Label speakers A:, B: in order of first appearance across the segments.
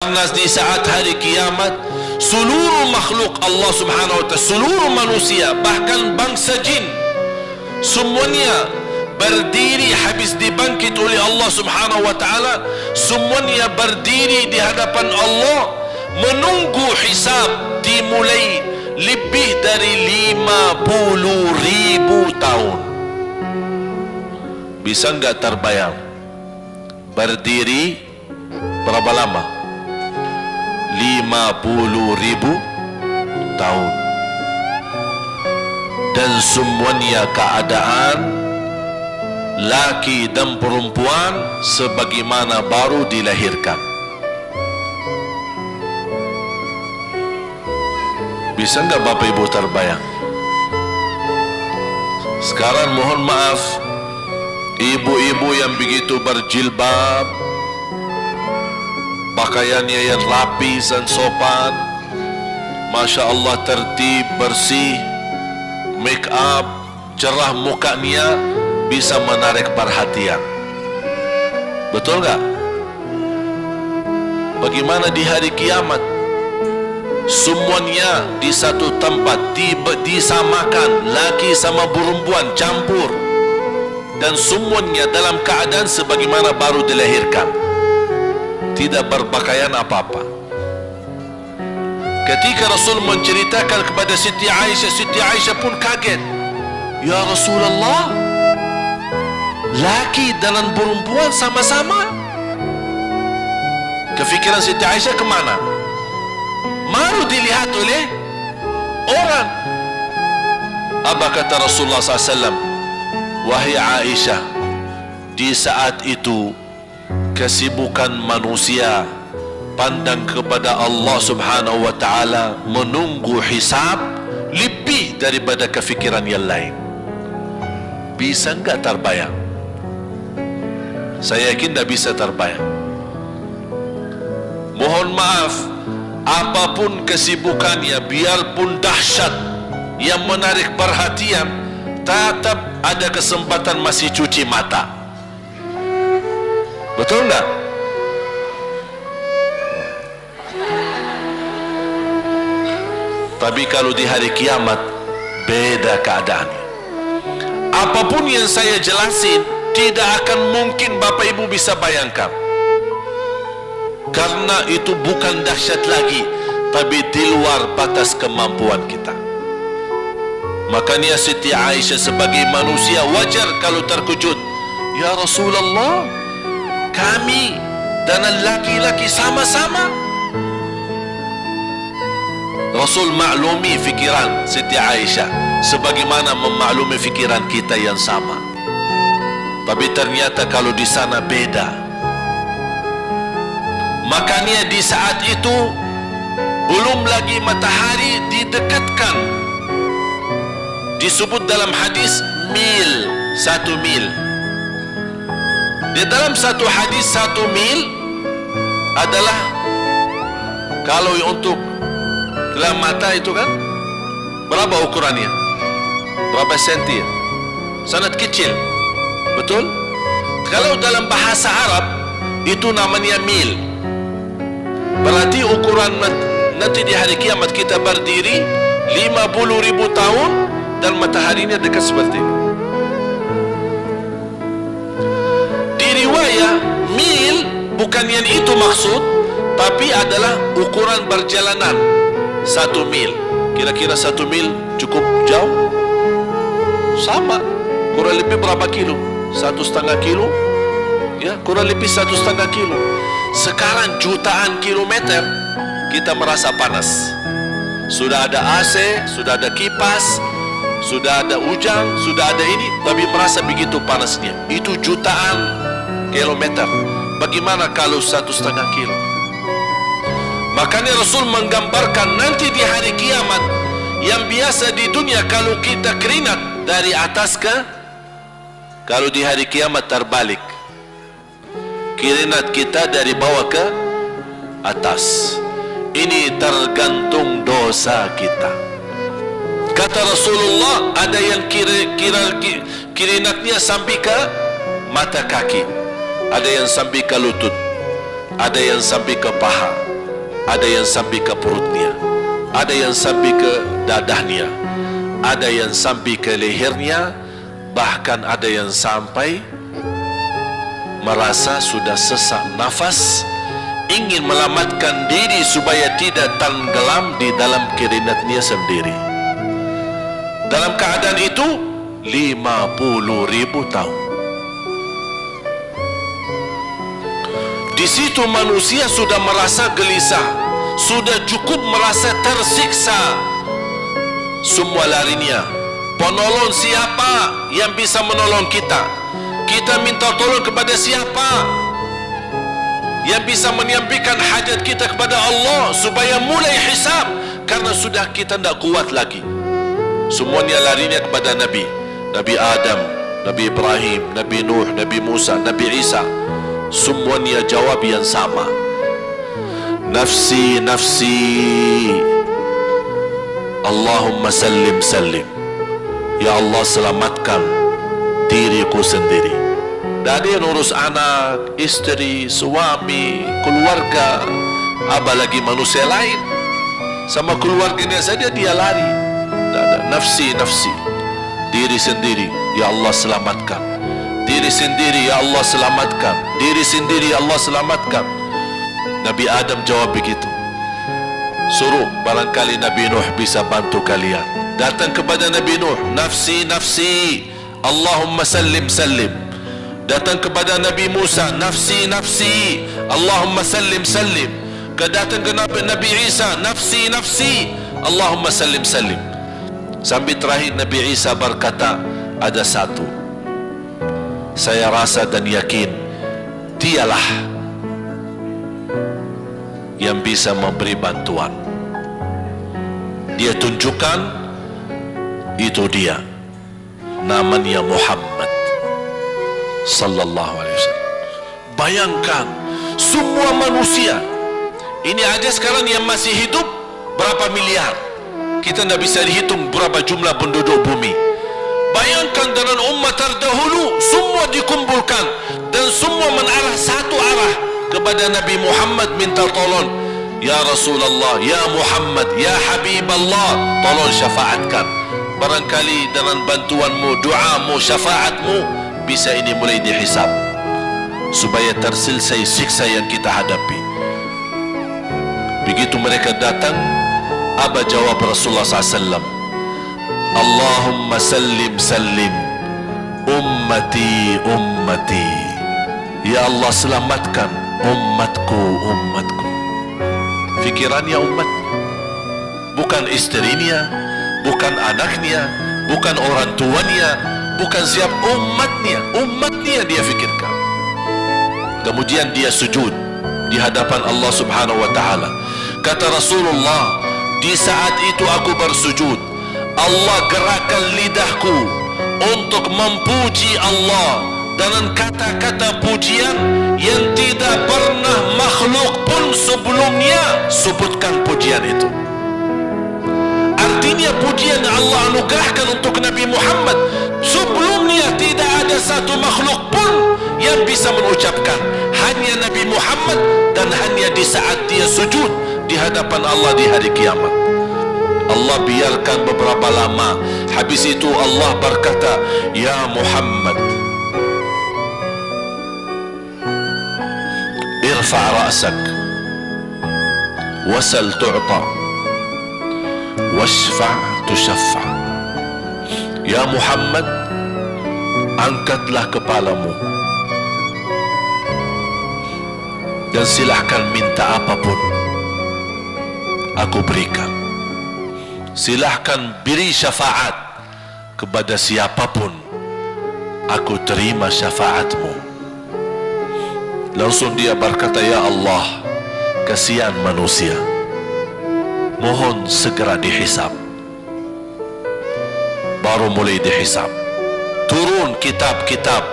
A: Karena di saat hari kiamat seluruh makhluk Allah subhanahu wa ta'ala, seluruh manusia, bahkan bangsa jin, semuanya berdiri habis dibangkit oleh Allah subhanahu wa ta'ala. Semuanya berdiri di hadapan Allah menunggu hisab dimulai lebih dari 50.000 tahun. Bisa enggak terbayang berdiri berapa lama? 50.000 tahun. Dan semuanya keadaan laki dan perempuan sebagaimana baru dilahirkan. Bisa enggak Bapak Ibu terbayang? Sekarang mohon maaf, ibu-ibu yang begitu berjilbab, pakaiannya yang rapi dan sopan, Masya Allah, tertib, bersih, make up, cerah mukanya, bisa menarik perhatian. Betul enggak? Bagaimana di hari kiamat? Semuanya di satu tempat disamakan, laki sama perempuan campur, dan semuanya dalam keadaan sebagaimana baru dilahirkan, tidak berpakaian apa-apa. Ketika Rasul menceritakan kepada Siti Aisyah pun kaget. Ya Rasulullah, laki dan perempuan sama-sama. Kefikiran Siti Aisyah kemana? Baru dilihat oleh orang. Apa kata Rasulullah SAW? Wahai Aisyah, di saat itu kesibukan manusia pandang kepada Allah subhanahu wa ta'ala, menunggu hisab lebih daripada kefikiran yang lain. Bisa enggak terbayang? Saya yakin tidak bisa terbayang. Mohon maaf, apapun kesibukannya, biarpun dahsyat yang menarik perhatian, tetap ada kesempatan masih cuci mata. Betul enggak? Tapi kalau di hari kiamat beda keadaannya. Apapun yang saya jelasin tidak akan mungkin Bapak Ibu bisa bayangkan, karena itu bukan dahsyat lagi, tapi di luar batas kemampuan kita. Makanya Siti Aisyah sebagai manusia wajar kalau terkejut. Ya Rasulullah, kami dan laki-laki sama-sama. Rasul maklumi fikiran Siti Aisyah sebagaimana memaklumi fikiran kita yang sama. Tapi ternyata kalau di sana beda. Makanya di saat itu belum lagi matahari didekatkan. Disebut dalam hadis mil, 1 mil. Di dalam satu hadis 1 mil adalah, kalau untuk dalam mata itu kan berapa ukurannya? Berapa senti? Sangat kecil. Betul? Kalau dalam bahasa Arab itu namanya mil. Berarti ukuran nanti di hari kiamat kita berdiri 50.000 tahun dan mataharinya dekat seperti ini. Di riwayat mil bukan yang itu maksud, tapi adalah ukuran perjalanan 1 mil. Kira-kira 1 mil cukup jauh? Sama, kurang lebih berapa kilo? 1,5 kilo? Ya, kurang lebih 1,5 kilo. Sekarang jutaan kilometer kita merasa panas. Sudah ada AC, sudah ada kipas, sudah ada hujan, sudah ada ini, tapi merasa begitu panasnya. Itu jutaan kilometer. Bagaimana kalau 1,5 kilo? Makanya Rasul menggambarkan nanti di hari kiamat, yang biasa di dunia kalau kita keringat dari atas ke, kalau di hari kiamat terbalik, keringat kita dari bawah ke atas. Ini tergantung dosa kita. Kata Rasulullah, ada yang keringatnya sampai ke mata kaki, ada yang sampai ke lutut, ada yang sampai ke paha, ada yang sampai ke perutnya, ada yang sampai ke dadahnya, ada yang sampai ke lehernya, bahkan ada yang sampai merasa sudah sesak nafas, ingin melamatkan diri supaya tidak tenggelam di dalam keringatnya sendiri. Dalam keadaan itu 50.000 tahun. Di situ manusia sudah merasa gelisah, sudah cukup merasa tersiksa. Semua larinya, penolong siapa yang bisa menolong kita? Kita minta tolong kepada siapa yang bisa menyampaikan hajat kita kepada Allah supaya mulai hisab, karena sudah kita tidak kuat lagi. Semuanya larinya kepada Nabi Adam, Nabi Ibrahim, Nabi Nuh, Nabi Musa, Nabi Isa. Semuanya jawab yang sama, nafsi, nafsi, Allahumma sallim, sallim. Ya Allah, selamatkan diriku sendiri. Tak ada yang urus anak, istri, suami, keluarga, apalagi manusia lain. Sama keluarganya saja dia lari. Tak ada, nafsi, nafsi, diri sendiri. Ya Allah, selamatkan diri sendiri. Ya Allah, selamatkan diri sendiri. Ya Allah, selamatkan. Nabi Adam jawab begitu. Suruh, barangkali Nabi Nuh bisa bantu kalian. Datang kepada Nabi Nuh, nafsi, nafsi, Allahumma sallim, sallim. Datang kepada Nabi Musa, nafsi, nafsi, Allahumma sallim, sallim. Datang ke Nabi Isa, nafsi, nafsi, Allahumma sallim, sallim. Sampai terakhir Nabi Isa berkata, ada satu, saya rasa dan yakin dialah yang bisa memberi bantuan. Dia tunjukkan, itu dia, namanya Muhammad sallallahu alaihi wasallam. Bayangkan semua manusia ini aja sekarang yang masih hidup berapa miliar, kita tidak bisa dihitung berapa jumlah penduduk bumi. Bayangkan dengan umat terdahulu semua dikumpulkan dan semua menarah satu arah kepada Nabi Muhammad, minta tolong, ya Rasulullah, ya Muhammad, ya Habiballah, tolong syafaatkan. Barangkali dengan bantuanmu, doamu, syafaatmu, bisa ini mulai dihisab supaya terselesai siksa yang kita hadapi. Begitu mereka datang, apa jawab Rasulullah SAW? Allahumma sallim, sallim, ummati, ummati. Ya Allah, selamatkan umatku, umatku. Fikirannya umat, bukan istrinya, bukan anaknya, bukan orang tuanya, bukan siap, umatnya. Umatnya dia fikirkan. Kemudian dia sujud di hadapan Allah Subhanahu wa ta'ala. Kata Rasulullah, di saat itu aku bersujud, Allah gerakkan lidahku untuk memuji Allah dengan kata-kata pujian yang tidak pernah makhluk pun sebelumnya sebutkan pujian itu. Artinya pujian Allah anugerahkan untuk Nabi Muhammad sebelumnya tidak ada satu makhluk pun yang bisa mengucapkan, hanya Nabi Muhammad, dan hanya di saat dia sujud di hadapan Allah di hari kiamat. Allah biarkan beberapa lama, habis itu Allah berkata, ya Muhammad, irfa' ra'sak wasal tu'ta washfa' tushaffa. Ya Muhammad, angkatlah kepalamu dan silahkan minta apapun, aku berikan. Silahkan beri syafaat kepada siapapun, aku terima syafaatmu. Langsung dia berkata, ya Allah, kasihan manusia, mohon segera dihisab. Baru mulai dihisab, turun kitab-kitab.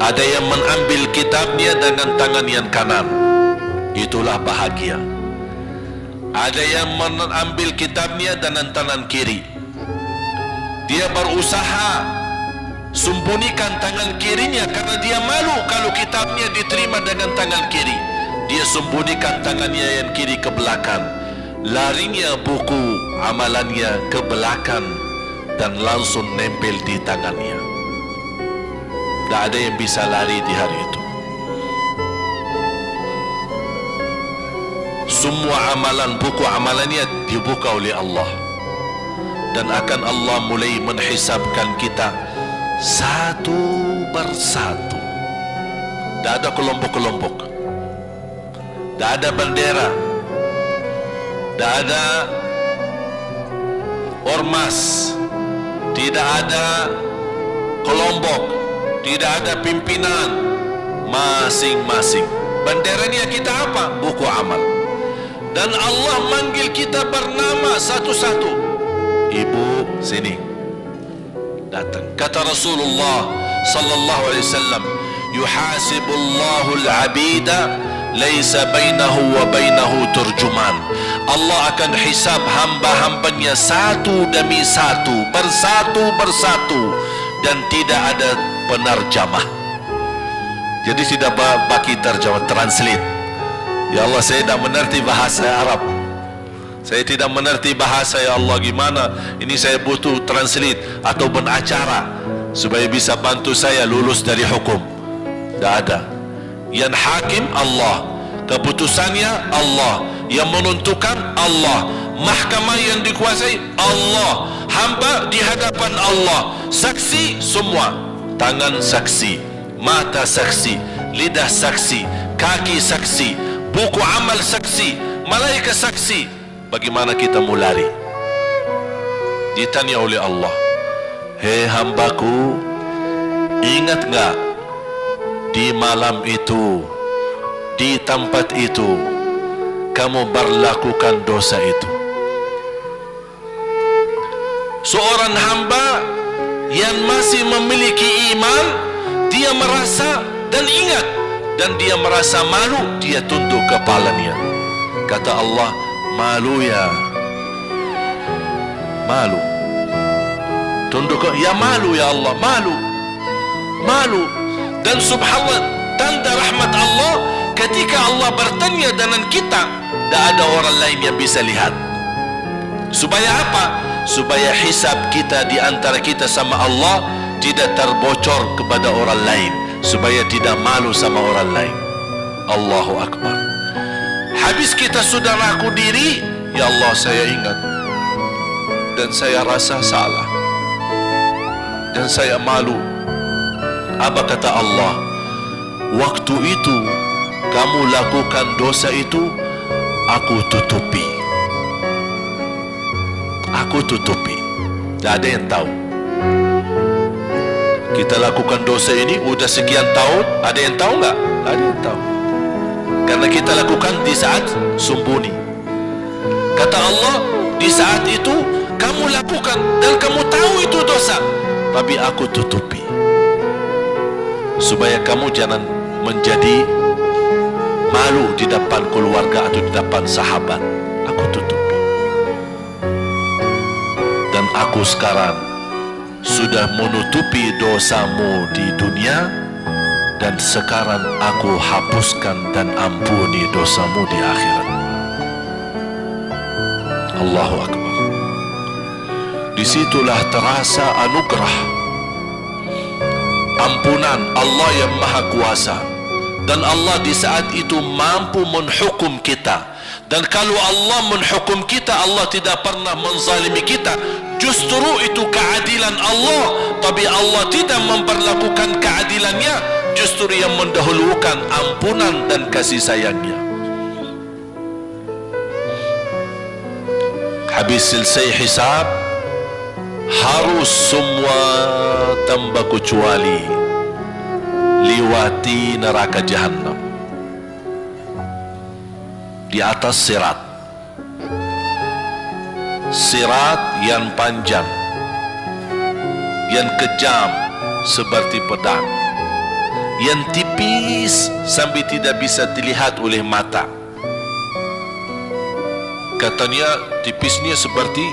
A: Ada yang mengambil kitabnya dengan tangan yang kanan, itulah bahagia. Ada yang mengambil kitabnya dengan tangan kiri. Dia berusaha sembunyikan tangan kirinya karena dia malu kalau kitabnya diterima dengan tangan kiri. dia sembunyikan tangannya yang kiri ke belakang. Larinya buku amalannya ke belakang dan langsung nempel di tangannya. Tak ada yang bisa lari di hari itu. Semua amalan, buku amalannya dibuka oleh Allah, dan akan Allah mulai menghisabkan kita satu persatu. Tak ada kelompok-kelompok, tak ada bendera, tak ada ormas, tidak ada kelompok, tidak ada pimpinan. Masing-masing benderanya kita apa? Buku amal. Dan Allah manggil kita bernama satu-satu. Ibu, sini, datang. Kata Rasulullah sallallahu alaihi wasallam, yuhasibullahu al-abida laisa bainahu wa bainahu turjuman. Allah akan hisab hamba-hambanya satu demi satu, bersatu-bersatu, dan tidak ada penerjemah. Jadi tidak bagi terjemah, translate. Ya Allah, saya tidak mengerti bahasa Arab, saya tidak mengerti bahasa, ya Allah, gimana ini, saya butuh translate atau pengacara supaya bisa bantu saya lulus dari hukum. Tidak ada. Yang hakim Allah, keputusannya Allah, yang menentukan Allah, mahkamah yang dikuasai Allah, hamba di hadapan Allah, saksi semua, tangan saksi, mata saksi, lidah saksi, kaki saksi, buku amal saksi, malaikat saksi. Bagaimana kita mau lari? Ditanya oleh Allah, hei hambaku, ingat enggak di malam itu, di tempat itu, kamu berlakukan dosa itu? Seorang hamba yang masih memiliki iman, dia merasa dan ingat, dan dia merasa malu, dia tunduk kepalanya. Kata Allah, malu ya, malu, tunduk, ya malu ya Allah, malu, malu. Dan subhanallah, tanda rahmat Allah, ketika Allah bertanya dengan kita, tak ada orang lain yang bisa lihat. Supaya apa? Supaya hisab kita di antara kita sama Allah tidak terbocor kepada orang lain, supaya tidak malu sama orang lain. Allahu Akbar. Habis kita sudah ngaku diri, ya Allah, saya ingat dan saya rasa salah dan saya malu. Apa kata Allah? Waktu itu kamu lakukan dosa itu, aku tutupi, aku tutupi. Tak ada yang tahu. Kita lakukan dosa ini udah sekian tahun, ada yang tahu enggak? Ada yang tahu. Karena kita lakukan di saat sembunyi. Kata Allah, di saat itu kamu lakukan dan kamu tahu itu dosa, tapi aku tutupi supaya kamu jangan menjadi malu di depan keluarga atau di depan sahabat. Aku tutupi. Dan aku sekarang sudah menutupi dosamu di dunia, dan sekarang aku hapuskan dan ampuni dosamu di akhirat. Allahu Akbar. Disitulah terasa anugerah, ampunan Allah yang Maha Kuasa. Dan Allah di saat itu mampu menghukum kita. Dan kalau Allah menghukum kita, Allah tidak pernah menzalimi kita. Justru itu keadilan Allah. Tapi Allah tidak memperlakukan keadilannya, justru yang mendahulukan ampunan dan kasih sayangnya. Habis selesai hisab, harus semua tanpa kecuali liwati neraka Jahannam di atas sirat. Sirat yang panjang, yang kejam seperti pedang, yang tipis sampai tidak bisa dilihat oleh mata. Katanya tipisnya seperti,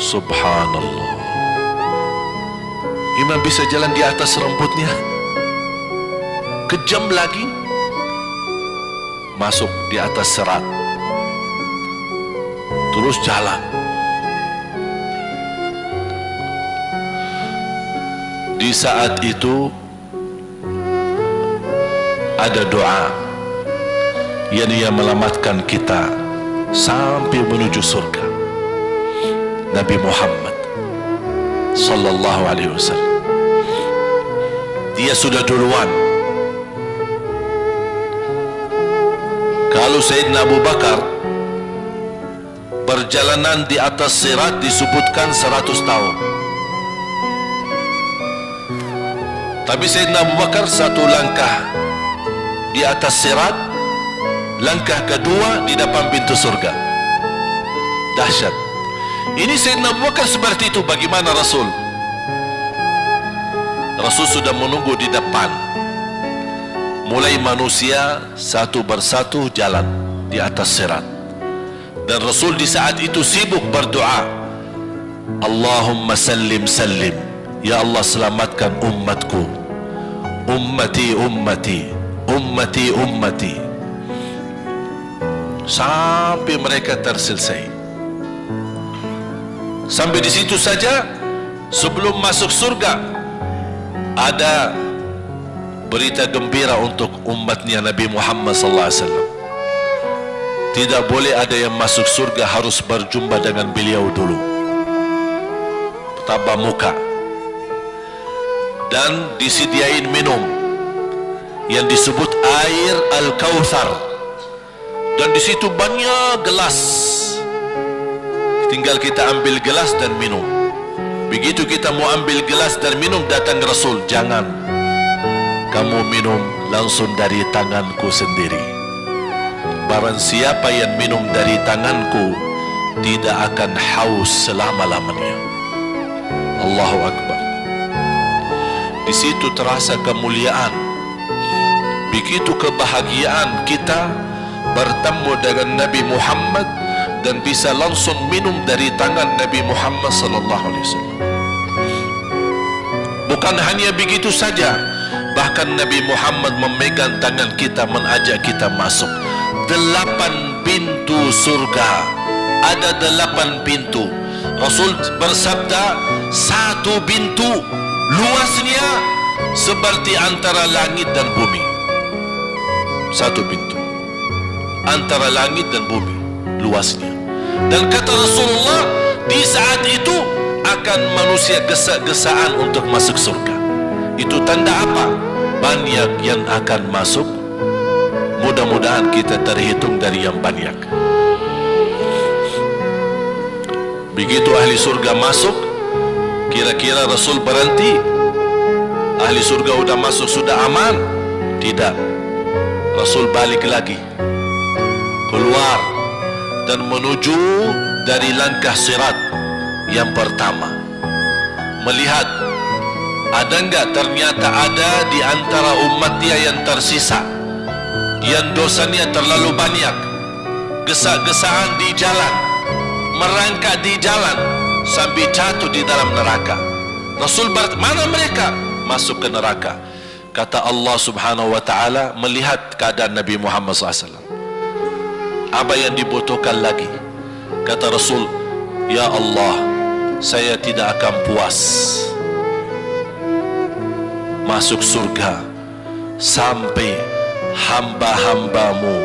A: subhanallah, imam bisa jalan di atas rambutnya. Kejam lagi, masuk di atas serat, terus jalan. Di saat itu ada doa yang ia melamatkan kita sampai menuju surga. Nabi Muhammad sallallahu alaihi wasallam, dia sudah duluan. Kalau Sayyidina Abu Bakar perjalanan di atas sirat disebutkan 100 tahun, tapi Sayyidina Abu Bakar satu langkah di atas sirat, langkah kedua di depan pintu surga. Dahsyat. Ini Sayyidina Abu Bakar seperti itu. Bagaimana Rasul? Rasul sudah menunggu di depan. Mulai manusia satu persatu jalan di atas sirat, dan Rasul di saat itu sibuk berdoa, Allahumma sallim sallim, ya Allah selamatkan umatku, ummati ummati ummati ummati, sampai mereka terselesai. Sampai di situ saja. Sebelum masuk surga ada berita gembira untuk umatnya Nabi Muhammad sallallahu alaihi wasallam. Tidak boleh ada yang masuk surga harus berjumpa dengan beliau dulu, tatap muka, dan disediain minum yang disebut air Al-Kautsar, dan di situ banyak gelas. Tinggal kita ambil gelas dan minum. Begitu kita mau ambil gelas dan minum, datang Rasul, jangan kamu minum langsung dari tanganku sendiri. Barang siapa yang minum dari tanganku tidak akan haus selama-lamanya. Allahu Akbar. Di situ terasa kemuliaan. Begitu kebahagiaan kita bertemu dengan Nabi Muhammad dan bisa langsung minum dari tangan Nabi Muhammad sallallahu alaihi wasallam. Bukan hanya begitu saja, bahkan Nabi Muhammad memegang tangan kita, mengajak kita masuk 8 pintu surga. Ada 8 pintu. Rasul bersabda, satu pintu luasnya seperti antara langit dan bumi. Satu pintu antara langit dan bumi luasnya. Dan kata Rasulullah, di saat itu akan manusia gesa-gesaan untuk masuk surga. Itu tanda apa? Banyak yang akan masuk. Mudah-mudahan kita terhitung dari yang banyak. Begitu ahli surga masuk, kira-kira Rasul berhenti, ahli surga sudah masuk, sudah aman? Tidak. Rasul balik lagi, keluar dan menuju dari langkah sirat yang pertama, melihat ada enggak ternyata ada di antara umatnya yang tersisa, yang dosanya terlalu banyak, gesa-gesaan di jalan, merangkak di jalan sampai jatuh di dalam neraka. Rasul mana mereka? Masuk ke neraka. Kata Allah subhanahu wa ta'ala, melihat keadaan Nabi Muhammad SAW, apa yang dibutuhkan lagi? Kata Rasul, ya Allah, saya tidak akan puas masuk surga sampai hamba-hambamu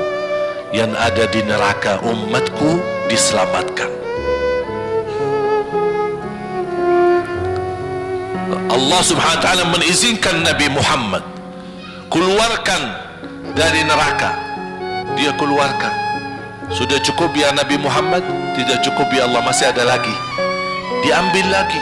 A: yang ada di neraka, umatku, diselamatkan. Allah subhanahu wa ta'ala mengizinkan Nabi Muhammad keluarkan dari neraka. Dia keluarkan. Sudah cukup ya Nabi Muhammad? Tidak cukup ya Allah, masih ada lagi. Diambil lagi,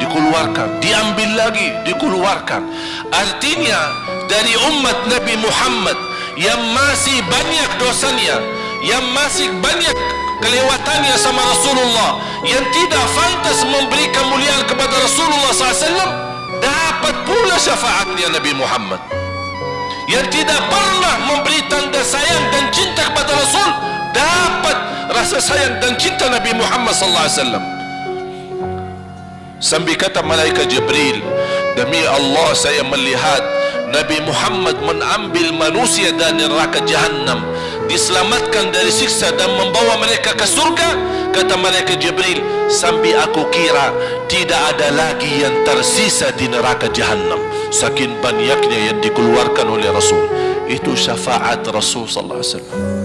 A: dikeluarkan, diambil lagi, dikeluarkan. Artinya dari umat Nabi Muhammad yang masih banyak dosanya, yang masih banyak kelewatannya sama Rasulullah, yang tidak pantas memberi kemuliaan kepada Rasulullah SAW, dapat pula syafaatnya Nabi Muhammad. Yang tidak pernah memberi tanda sayang dan cinta kepada Rasul, dapat rasa sayang dan cinta Nabi Muhammad SAW. Sampai kata malaikat Jibril, demi Allah saya melihat Nabi Muhammad mengambil manusia dari neraka Jahannam, diselamatkan dari siksa dan membawa mereka ke surga. Kata malaikat Jibril, sampai aku kira tidak ada lagi yang tersisa di neraka Jahannam, saking banyaknya yang dikeluarkan oleh Rasul. Itu syafaat Rasul sallallahu alaihi wasallam.